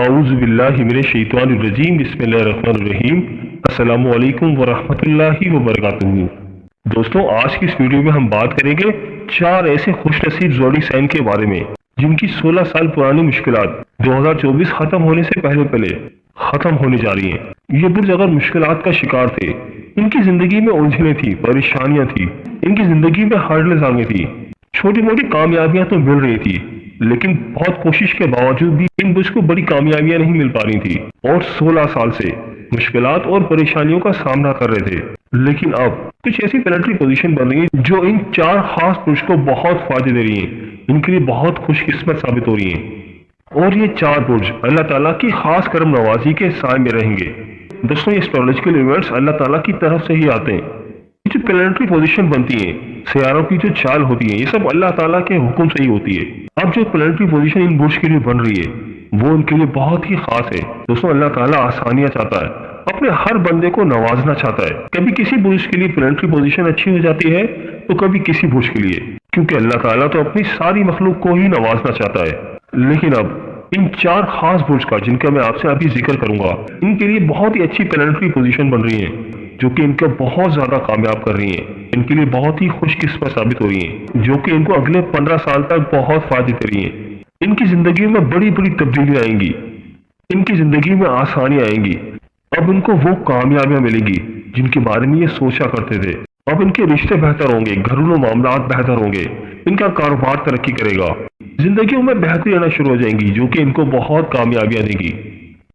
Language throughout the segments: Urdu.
اعوذ باللہ من الشیطان الرجیم بسم اللہ الرحمن الرحیم السلام علیکم ورحمۃ اللہ وبرکاتہ۔ دوستوں، آج کی اس ویڈیو میں ہم بات کریں گے 4 ایسے خوش نصیب زوڈی سائن کے بارے میں جن کی 16 سال پرانی مشکلات 2024 ختم ہونے سے پہلے ختم ہونے جا رہی ہیں۔ یہ برج اگر مشکلات کا شکار تھے، ان کی زندگی میں الجھنیں تھی، پریشانیاں تھی، ان کی زندگی میں ہرڈلز آ گئی تھی، چھوٹی موٹی کامیابیاں تو مل رہی تھی لیکن بہت کوشش کے باوجود بھی ان برج کو بڑی کامیابیاں نہیں مل پا رہی تھی اور 16 سال سے مشکلات اور پریشانیوں کا سامنا کر رہے تھے۔ لیکن اب کچھ ایسی پلانٹری پوزیشن بن رہی ہے جو ان 4 خاص برج کو بہت فائدے دے رہی ہیں، ان کے لیے بہت خوش قسمت ثابت ہو رہی ہیں، اور یہ 4 برج اللہ تعالیٰ کی خاص کرم نوازی کے سائے میں رہیں گے۔ دوستوں، یہ اسٹرولوجیکل ایونٹس اللہ تعالیٰ کی طرف سے ہی آتے ہیں۔ جو پلانٹری پوزیشن بنتی ہیں، سیاروں کی جو چال ہوتی ہے، یہ سب اللہ تعالیٰ کے حکم سے ہی ہوتی ہے۔ اب جو پلانٹری پوزیشن ان برج کے لیے بن رہی ہے وہ ان کے لیے بہت ہی خاص ہے۔ دوستوں، اللہ تعالیٰ آسانیاں چاہتا ہے، اپنے ہر بندے کو نوازنا چاہتا ہے۔ کبھی کسی برج کے لیے پلانٹری پوزیشن اچھی ہو جاتی ہے تو کبھی کسی برج کے لیے، کیونکہ اللہ تعالیٰ تو اپنی ساری مخلوق کو ہی نوازنا چاہتا ہے۔ لیکن اب ان 4 خاص برج کا، جن کا میں آپ سے ابھی ذکر کروں گا، ان کے لیے بہت ہی اچھی پلانٹری پوزیشن بن رہی ہے جو کہ ان کو بہت زیادہ کامیاب کر رہی ہیں، ان کے لیے بہت ہی خوش قسمت ثابت ہو رہی ہیں، جو کہ ان کو اگلے 15 سال تک بہت فائدے دے رہی ہیں۔ ان کی زندگی میں بڑی بڑی تبدیلیاں آئیں گی، ان کی زندگی میں آسانیاں آئیں گی۔ اب ان کو وہ کامیابیاں ملیں گی جن کے بارے میں یہ سوچا کرتے تھے۔ اب ان کے رشتے بہتر ہوں گے، گھریلو معاملات بہتر ہوں گے، ان کا کاروبار ترقی کرے گا، زندگیوں میں بہتری آنا شروع ہو جائیں گی جو کہ ان کو بہت کامیابیاں دے گی۔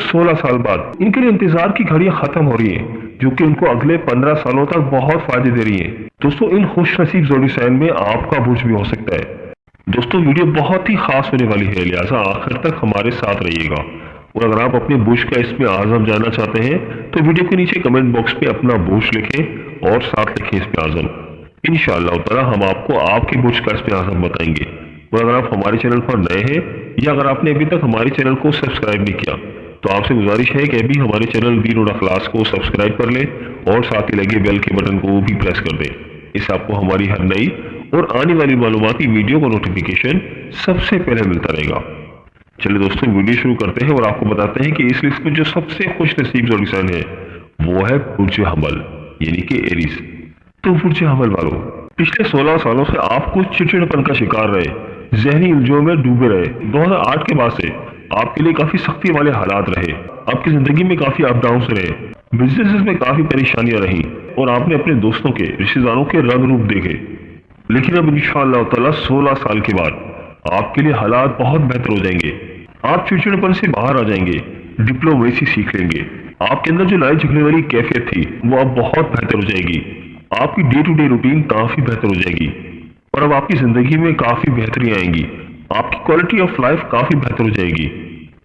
16 سال بعد ان کے لیے انتظار کی گھڑیاں ختم ہو رہی ہیں جو کہ ان کو اگلے 15 سالوں تک بہت فائدے دے رہی ہیں۔ دوستوں، ان خوش نصیب زوڈی سائن میں آپ کا برج بھی ہو سکتا ہے۔ دوستوں، ویڈیو بہت ہی خاص ہونے والی ہے، لہٰذا آخر تک ہمارے ساتھ رہیے گا، اور اگر آپ اپنے برج کا اسم اعظم جاننا چاہتے ہیں تو ویڈیو کے نیچے کمنٹ باکس میں اپنا برج لکھیں اور ساتھ لکھیں اسم اعظم۔ انشاءاللہ تعالی ہم آپ کو آپ کے برج کا اسم اعظم بتائیں گے۔ اور اگر آپ ہمارے چینل پر نئے ہیں یا اگر آپ نے ابھی تک ہمارے چینل کو سبسکرائب نہیں کیا تو آپ سے گزارش ہے کہ ابھی ہمارے چینل وی روڈ اخلاص کو سبسکرائب کر لیں اور ساتھ ہی لگے بیل کے بٹن کو بھی پریس کر دیں۔ اس سے آپ کو ہماری ہر نئی اور آنے والی معلوماتی ویڈیو کا نوٹیفیکیشن سب سے پہلے ملتا رہے گا۔ چلے دوستوں، ویڈیو شروع کرتے ہیں اور آپ کو بتاتے ہیں کہ اس لسٹ میں جو سب سے خوش نصیب زوڈی سائن ہے وہ ہے برج حمل، یعنی کہ ایریز۔ تو برج حمل والوں، پچھلے 16 سالوں سے آپ کو چڑچڑپن کا شکار رہے، ذہنی الجھنوں میں ڈوبے رہے۔ 2008 کے بعد سے آپ کے لیے کافی سختی والے حالات رہے، آپ کی زندگی میں کافی اپ ڈاؤنز رہے، بزنس میں کافی پریشانیاں رہیں اور آپ نے اپنے دوستوں کے، رشتہ داروں کے رنگ روپ دیکھے۔ لیکن اب انشاءاللہ تعالی 16 سال کے بعد آپ کے لیے حالات بہت بہتر ہو جائیں گے۔ آپ چڑچڑپن سے باہر آ جائیں گے، ڈپلومیسی سیکھ لیں گے، آپ کے اندر جو لڑائی جھگڑے والی کیفیت تھی وہ اب بہت بہتر ہو جائے گی، آپ کی ڈے ٹو ڈے روٹین کافی بہتر ہو جائے گی، اور اب آپ کی زندگی میں کافی بہتری آئیں گی، آپ کی کوالٹی آف لائف کافی بہتر ہو جائے گی،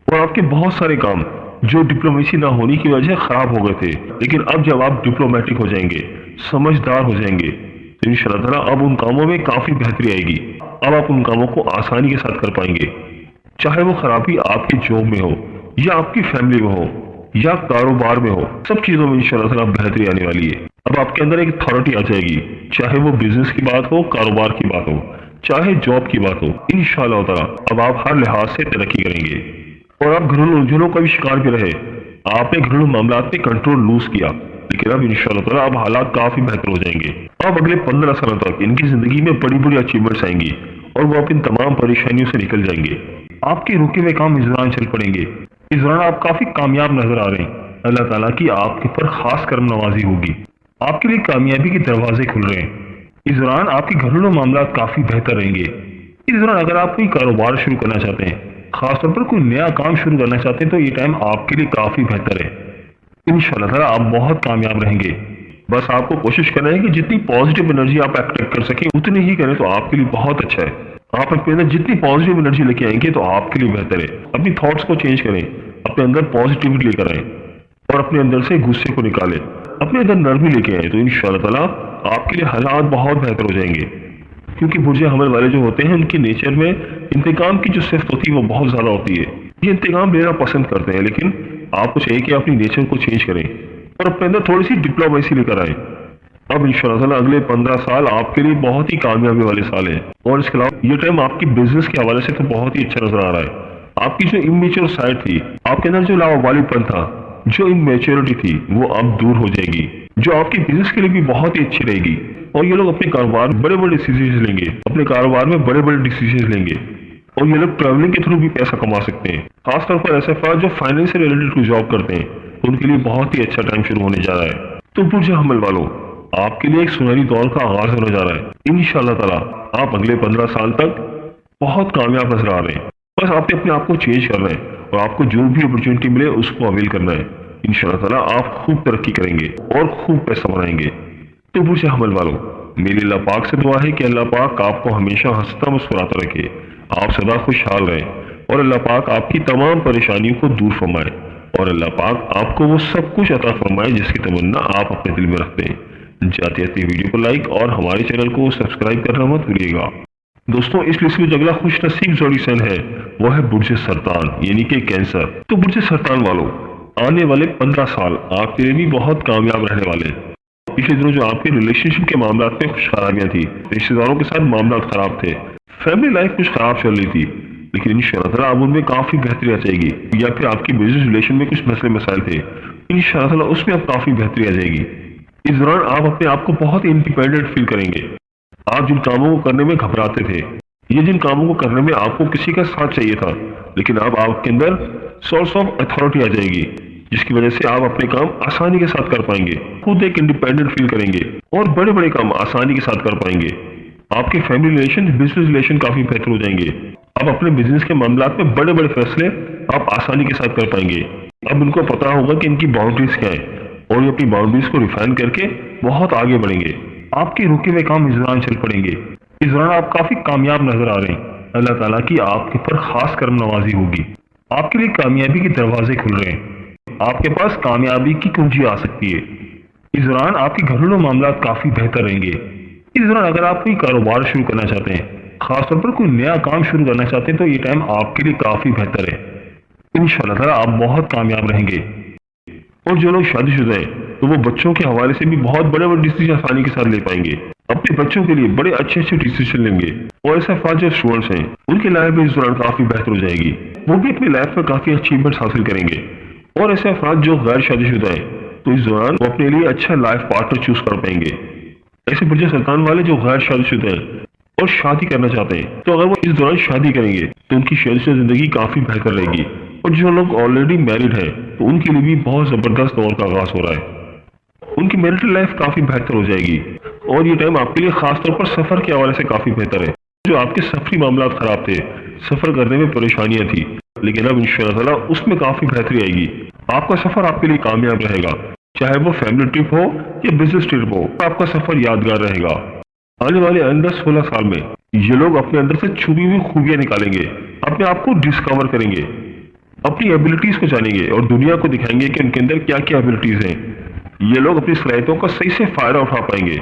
اور آپ کے بہت سارے کام جو ڈپلومیسی نہ ہونے کی وجہ خراب ہو گئے تھے، لیکن اب جب آپ ڈپلومیٹک ہو جائیں گے، سمجھدار ہو جائیں گے تو انشاءاللہ تعالیٰ اب ان کاموں میں کافی بہتری آئے گی۔ اب آپ ان کاموں کو آسانی کے ساتھ کر پائیں گے، چاہے وہ خرابی آپ کی جاب میں ہو یا آپ کی فیملی میں ہو یا کاروبار میں ہو، سب چیزوں میں انشاءاللہ تعالیٰ بہتری آنے والی ہے۔ اب آپ کے اندر ایک اتھارٹی آ جائے گی، چاہے وہ بزنس کی بات ہو، کاروبار کی بات ہو، چاہے جاب کی بات ہو، انشاءاللہ تعالیٰ اب آپ ہر لحاظ سے ترقی کریں گے۔ اور آپ گھریلو الجھنوں کا بھی شکار بھی رہے، آپ نے گھریلو معاملات میں کنٹرول لوز کیا، لیکن اب انشاءاللہ تعالیٰ اب حالات کافی بہتر ہو جائیں گے۔ اب اگلے 15 سالوں تک ان کی زندگی میں بڑی بڑی اچیومنٹس آئیں گی اور وہ اپنی تمام پریشانیوں سے نکل جائیں گے۔ آپ کے رکے ہوئے کام اس دوران چل پڑیں گے، اس دوران آپ کافی کامیاب نظر آ رہے ہیں، اللہ تعالیٰ کی آپ کے پر خاص کرم نوازی ہوگی، آپ کے لیے کامیابی کے دروازے کھل رہے ہیں۔ اس دوران آپ کے گھریلو معاملات کافی بہتر رہیں گے۔ اس دوران اگر آپ کوئی کاروبار شروع کرنا چاہتے ہیں، خاص طور پر کوئی نیا کام شروع کرنا چاہتے ہیں، تو یہ ٹائم آپ کے لیے کافی بہتر ہے۔ انشاءاللہ تعالیٰ آپ بہت کامیاب رہیں گے۔ بس آپ کو کوشش کرنا ہے کہ جتنی پازیٹیو انرجی آپ اٹریکٹ کر سکیں اتنی ہی کریں تو آپ کے لیے بہت اچھا ہے۔ آپ اپنے اندر جتنی پازیٹیو انرجی لے کے آئیں گے تو آپ کے لیے بہتر ہے۔ اپنی تھاٹس کو چینج کریں، اپنے اندر پازیٹیوٹی لے کر آئیں اور اپنے اندر سے غصے کو نکالیں، اپنے اندر نرمی لے کے آئیں، تو انشاءاللہ تعالیٰ آپ کے لیے حالات بہت بہتر ہو جائیں گے۔ کیونکہ برج حمل والے جو ہوتے ہیں ان کے نیچر میں انتقام کی جو صفت ہوتی ہے وہ بہت زیادہ ہوتی ہے، یہ انتقام لینا پسند کرتے ہیں، لیکن آپ کو چاہیے کہ اپنی نیچر کو چینج کریں اور اپنے اندر تھوڑی سی ڈپلومیسی لے کر آئیں۔ اب انشاءاللہ تعالیٰ اگلے 15 سال آپ کے لیے بہت ہی کامیابی والے سال ہیں، اور اس کے علاوہ یہ ٹائم آپ کی بزنس کے حوالے سے تو بہت ہی اچھا نظر آ رہا ہے۔ آپ کی جو امیچور سائڈ تھی، آپ کے اندر جو لاوالیپن تھا، جو امیچورٹی تھی، وہ اب دور ہو جائے گی، جو آپ کی بزنس کے لیے بھی بہت ہی اچھی رہے گی۔ اور یہ لوگ اپنے کاروبار میں بڑے بڑے ڈیسیژن لیں گے، اپنے کاروبار میں بڑے بڑے ڈیسیژن لیں گے، اور یہ لوگ ٹریولنگ کے تھرو بھی پیسہ کما سکتے ہیں۔ خاص طور پر ایسے افراد جو فائنینس سے ریلیٹڈ کوئی جاب کرتے ہیں، ان کے لیے بہت ہی اچھا ٹائم شروع ہونے جا رہا ہے۔ تو برج حمل والوں، آپ کے لیے ایک سنہری دور کا آغاز ہونے جا رہا ہے۔ انشاءاللہ تعالیٰ آپ اگلے 15 سال تک بہت کامیاب نظر آ رہے ہیں۔ بس آپ نے اپنے آپ کو چینج کرنا ہے، اور آپ کو جو بھی اپرچونٹی ملے اس کو اویل کرنا ہے۔ انشاءاللہ تعالیٰ آپ خوب ترقی کریں گے اور خوب پیسہ بنائیں گے۔ تو برج حمل والوں، میری اللہ پاک سے دعا ہے کہ اللہ پاک آپ کو ہمیشہ ہنستا مسکراتا رکھے، آپ سدا خوشحال رہیں، اور اللہ پاک آپ کی تمام پریشانیوں کو دور فرمائے، اور اللہ پاک آپ کو وہ سب کچھ عطا فرمائے جس کی تمنا آپ اپنے دل میں رکھتے ہیں۔ جاتے جاتے ویڈیو کو لائک اور ہمارے چینل کو سبسکرائب کرنا مت بھولیے گا۔ دوستوں، اس لسٹ میں جو اگلا خوش نصیب زوڈی سن ہے وہ ہے برج سرطان، یعنی کہ کینسر۔ تو برج سرطان والوں، آنے والے 15 سال آپ کے لیے بھی بہت کامیاب رہنے والے ہیں۔ پچھلے دنوں جو آپ کے ریلیشن شپ کے معاملات میں کچھ خرابیاں تھی، رشتے داروں کے ساتھ معاملات خراب تھے، فیملی لائف کچھ خراب چل رہی تھی، لیکن انشاءاللہ تعالیٰ اب ان میں کافی بہتری آ جائے گی، یا پھر آپ کی بزنس ریلیشن میں کچھ مسئلے مسائل تھے، انشاءاللہ تعالیٰ اس میں اب کافی بہتری آ جائے گی۔ اس دوران آپ اپنے آپ کو بہت انڈیپینڈنٹ فیل کریں گے۔ آپ جن کاموں کو کرنے میں گھبراتے تھے، یہ جن کاموں کو کرنے میں آپ کو کسی کا ساتھ چاہیے تھا، لیکن اب آپ کے اندر سورس آف اتھارٹی آ جائے گی، جس کی وجہ سے آپ اپنے کام آسانی کے ساتھ کر پائیں گے، خود ایک انڈیپینڈنٹ فیل کریں گے، اور بڑے بڑے کام آسانی کے ساتھ کر پائیں گے۔ آپ کے فیملی ریلیشن، بزنس ریلیشن کافی بہتر ہو جائیں گے۔ اب اپنے بزنس کے معاملات میں بڑے بڑے فیصلے آپ آسانی کے ساتھ کر پائیں گے۔ اب ان کو پتا ہوگا کہ ان کی باؤنڈریز کیا ہے، اور یہ اپنی باؤنڈریز کو ریفائن کر کے بہت آگے بڑھیں گے۔ آپ کے رکے ہوئے کام اس دوران چل پڑیں گے۔ اس دوران آپ کافی کامیاب نظر آ رہے ہیں۔ اللہ تعالیٰ کی آپ کے پر خاص کرم نوازی ہوگی۔ آپ کے لیے کامیابی کے دروازے کھل رہے ہیں۔ آپ کے پاس کامیابی کی کنجی آ سکتی ہے۔ اس دوران آپ کے گھریلو معاملات کافی بہتر رہیں گے۔ اس دوران اگر آپ کوئی کاروبار شروع کرنا چاہتے ہیں، خاص طور پر کوئی نیا کام شروع کرنا چاہتے ہیں، تو یہ ٹائم آپ کے لیے کافی بہتر ہے۔ انشاءاللہ تعالیٰ آپ بہت کامیاب رہیں گے۔ اور جو لوگ شادی شدہ ہیں، تو وہ بچوں کے حوالے سے بھی بہت بڑے بڑے ڈیسیژن آسانی کے ساتھ لے پائیں گے، اپنے بچوں کے لیے بڑے اچھے ڈیسیژن لیں گے۔ اور ایسے افراد جو اسٹوڈنٹس ہیں، ان کی لائف بھی اس دوران کافی بہتر ہو جائے گی، وہ بھی اپنی لائف میں کافی اچیومنٹس حاصل کریں گے۔ اور ایسے افراد جو غیر شادی شدہ ہیں، تو اس دوران وہ اپنے لیے اچھا لائف پارٹنر چوز کر پائیں گے۔ ایسے برج سرطان والے جو غیر شادی شدہ ہیں اور شادی کرنا چاہتے ہیں، تو اگر وہ اس دوران شادی کریں گے تو ان کی شادی شدہ زندگی کافی بہتر رہے گی۔ اور جو لوگ آلریڈی میرڈ ہیں، تو ان کے لیے بھی بہت زبردست دور کا آغاز ہو رہا ہے۔ ان کی میرٹل لائف کافی بہتر ہو جائے گی، اور یہ ٹائم آپ کے لیے خاص طور پر سفر کے حوالے سے کافی بہتر ہے۔ جو آپ کے سفری معاملات خراب تھے، سفر کرنے میں پریشانیاں تھی، لیکن اب انشاءاللہ تعالیٰ اس میں کافی بہتری آئے گی۔ آپ کا سفر آپ کے لیے کامیاب رہے گا، چاہے وہ فیملی ٹرپ ہو یا بزنس ٹرپ ہو، آپ کا سفر یادگار رہے گا۔ آنے والے 16 سال میں یہ لوگ اپنے اندر سے چھپی ہوئی خوبیاں نکالیں گے، اپنے آپ کو ڈسکور کریں گے، اپنی ایبلٹیز کو جانیں گے، اور دنیا کو دکھائیں گے کہ ان کے اندر کیا کیا ایبلٹیز ہیں۔ یہ لوگ اپنی صلاحیتوں کا صحیح سے فائدہ اٹھا پائیں گے،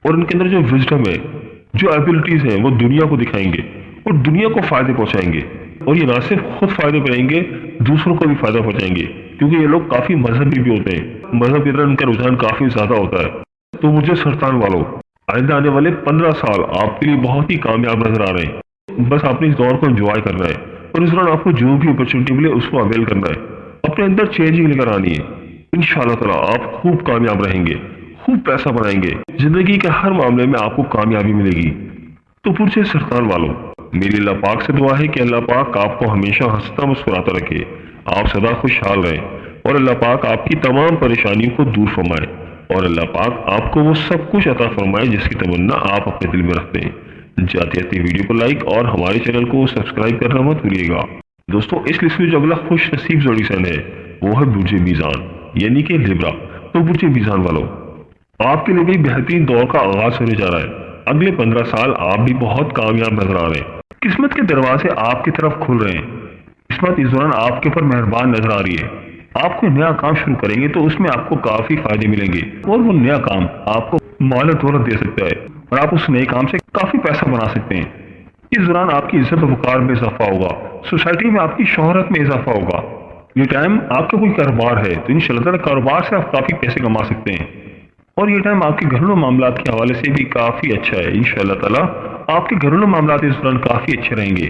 اور ان کے اندر جو وزڈم ہے، جو ایبلٹیز ہیں، وہ دنیا کو دکھائیں گے اور دنیا کو فائدے پہنچائیں گے۔ اور یہ نہ صرف خود فائدے پہنچائیں گے، دوسروں کو بھی فائدہ پہنچائیں گے، کیونکہ یہ لوگ کافی مذہبی بھی ہوتے ہیں، مذہب کی طرف ان کا رجحان کافی زیادہ ہوتا ہے۔ تو مجھے سرطان والوں، آئندہ آنے والے 15 سال آپ کے لیے بہت ہی کامیاب نظر آ رہے ہیں۔ بس آپ نے اس دور کو انجوائے کرنا ہے، اور اس دوران آپ کو جو بھی اپرچونٹی ملے اس کو اویل کرنا ہے، اپنے اندر چینجنگ لے کر آنی ہے۔ انشاءاللہ تعالیٰ آپ خوب کامیاب رہیں گے، خوب پیسہ بنائیں گے، زندگی کے ہر معاملے میں آپ کو کامیابی ملے گی۔ تو برج سرطان والوں، میری اللہ پاک سے دعا ہے کہ اللہ پاک آپ کو ہمیشہ ہنستا مسکراتا رکھے، آپ سدا خوشحال رہیں، اور اللہ پاک آپ کی تمام پریشانیوں کو دور فرمائے، اور اللہ پاک آپ کو وہ سب کچھ عطا فرمائے جس کی تمنا آپ اپنے دل میں رکھتے ہیں۔ جاتے جاتے ویڈیو کو لائک اور ہمارے چینل کو سبسکرائب کرنا مت بھولیے گا۔ دوستوں، اس لسٹ میں جو اگلا خوش نصیب زوڈی سن ہے وہ ہے برج میزان، یعنی کہ لیبرا۔ تو برج میزان والوں، آپ کے لیے بھی بہترین دور کا آغاز ہونے جا رہا ہے۔ اگلے 15 سال آپ بھی بہت کامیاب نظر آ رہے ہیں۔ قسمت کے دروازے آپ کی طرف کھل رہے ہیں۔ قسمت اس دوران آپ کے اوپر مہربان نظر آ رہی ہے۔ آپ کوئی نیا کام شروع کریں گے تو اس میں آپ کو کافی فائدے ملیں گے، اور وہ نیا کام آپ کو مال و دولت دے سکتا ہے، اور آپ اس نئے کام سے کافی پیسہ بنا سکتے ہیں۔ اس دوران آپ کی عزت و وقار میں اضافہ ہوگا، سوسائٹی میں آپ کی شہرت میں اضافہ ہوگا۔ یہ ٹائم آپ کا کوئی کاروبار ہے تو انشاءاللہ تعالیٰ کاروبار سے آپ کافی پیسے کما سکتے ہیں، اور یہ ٹائم آپ کے گھریلو معاملات کے حوالے سے بھی کافی اچھا ہے۔ انشاءاللہ تعالیٰ آپ کے گھریلو معاملات اس دوران کافی اچھے رہیں گے،